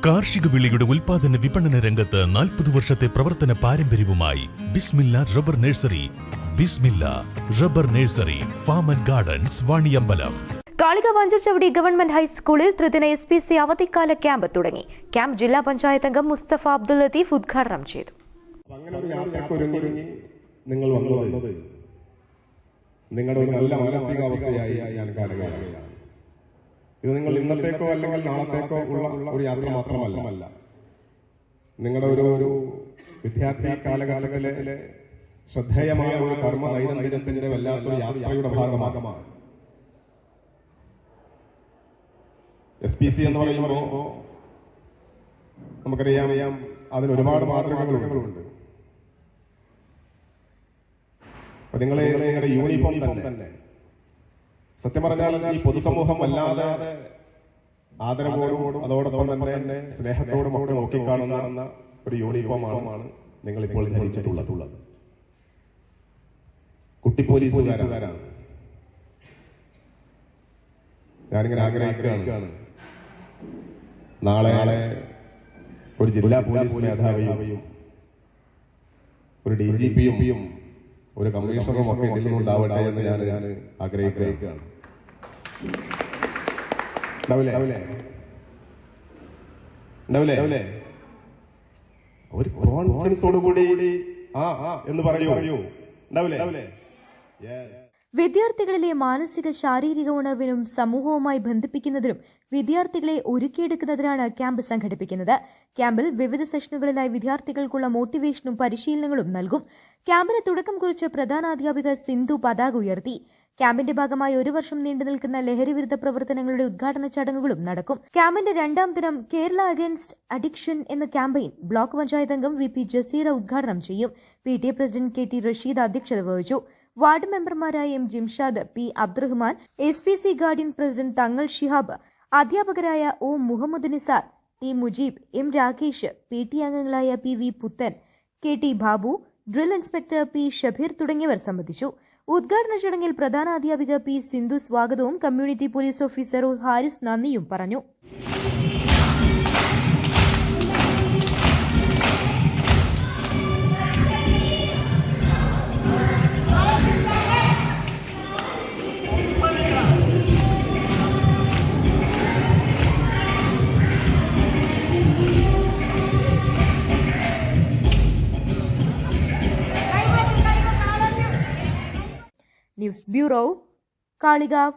കാർഷിക വിളയുടെ ഉൽപാദന വിപണന രംഗത്ത് 40 വർഷത്തെ പ്രവർത്തന പാരമ്പര്യവുമായി Bismillah rubber nursery. Bismillah rubber nursery, farm and gardens, Vaniyambalam. Kalikavu government ഹൈസ്കൂളിൽ ത്രിദിന SPC അവധിക്കാല ക്യാമ്പ് തുടങ്ങി. ക്യാമ്പ് ജില്ലാ പഞ്ചായത്ത് അംഗം മുസ്തഫ അബ്ദുൽ ലത്തീഫ് ഉദ്ഘാടനം ചെയ്തു. നിങ്ങൾ വന്നത് നിങ്ങളുടെ ഒരു നല്ല മാനസികാവസ്ഥയായി ഞാൻ കാണുകയാണ്. ഇത് നിങ്ങൾ ഇന്നത്തേക്കോ അല്ലെങ്കിൽ നാളത്തേക്കോ ഉള്ള ഒരു യാത്ര മാത്രമല്ല, നിങ്ങളുടെ ഒരു വിദ്യാർത്ഥി കാലഘട്ടത്തിലെ ശ്രദ്ധേയമായ ഒരു കർമ്മ നൈരന്തര്യത്തിന്റെ വല്ലാത്തൊരു യാത്രയുടെ ഭാഗമാണ്. SPC എന്ന് പറയുമ്പോൾ നമുക്കറിയാം, അതിന് ഒരുപാട് മാതൃകകളുണ്ട്. അപ്പൊ നിങ്ങളുടെ യൂണിഫോം തന്നെ സത്യം പറഞ്ഞാൽ ഈ പൊതുസമൂഹം വല്ലാതെ ആദരവോടും അതോടൊപ്പം തന്നെ സ്നേഹത്തോടും ഒക്കെ നോക്കിക്കാണുന്ന ഒരു യൂണിഫോമാണ് നിങ്ങൾ ഇപ്പോൾ ധരിച്ചിട്ടുള്ളത്. കുട്ടി പോലീസുകാരാണ്. ഞാനിങ്ങനെ ആഗ്രഹിക്കുകയാണ്, നാളെ ഒരു ജില്ലാ പോലീസ് മേധാവിയും ഒരു DGPയും ഒരു കമ്മീഷണറും ഒക്കെ ഇതിൽ നിന്നുണ്ടാവട്ടെ എന്ന് ഞാൻ ആഗ്രഹിക്കുകയാണ്. ഒരു കോൺഫിഡൻസോടുകൂടി എന്ന് പറയൂ. വിദ്യാർത്ഥികളിലെ മാനസിക ശാരീരിക ഉണർവിനും സമൂഹവുമായി ബന്ധിപ്പിക്കുന്നതിനും വിദ്യാർത്ഥികളെ ഒരുക്കിയെടുക്കുന്നതിനാണ് ക്യാമ്പ് സംഘടിപ്പിക്കുന്നത്. ക്യാമ്പിൽ വിവിധ സെഷനുകളിലായി വിദ്യാർത്ഥികൾക്കുള്ള മോട്ടിവേഷനും പരിശീലനങ്ങളും നൽകും. ക്യാമ്പിന് തുടക്കം കുറിച്ച് പ്രധാനാധ്യാപിക സിന്ധു പതാക ഉയർത്തി. ക്യാമ്പിന്റെ ഭാഗമായി 1 വർഷം നീണ്ടുനിൽക്കുന്ന ലഹരിവിരുദ്ധ പ്രവർത്തനങ്ങളുടെ ഉദ്ഘാടന ചടങ്ങുകളും നടക്കും. ക്യാമ്പിന്റെ 2ാം ദിനം കേരള അഗൈൻസ്റ്റ് അഡിക്ഷൻ എന്ന ക്യാമ്പയിൻ ബ്ലോക്ക് പഞ്ചായത്ത് അംഗം VP ജസീറ ഉദ്ഘാടനം ചെയ്യും. PTA പ്രസിഡന്റ് KT റഷീദ് അധ്യക്ഷത വഹിച്ചു. വാർഡ് മെമ്പർമാരായ M Jimshad, P Abdurahman, SPC guardian president Thangal Shihab, അധ്യാപകരായ O Muhammad Nisar, T Mujeeb, M Rakesh, PTA അംഗങ്ങളായ PV Puthan, KT Babu, drill inspector P Shabeer തുടങ്ങിയവർ സംബന്ധിച്ചു. ഉദ്ഘാടന ചടങ്ങിൽ പ്രധാനാധ്യാപിക P സിന്ധു സ്വാഗതവും കമ്മ്യൂണിറ്റി പോലീസ് ഓഫീസർ ഹാരിസ് നന്ദിയും പറഞ്ഞു. News bureau, Kalikavu.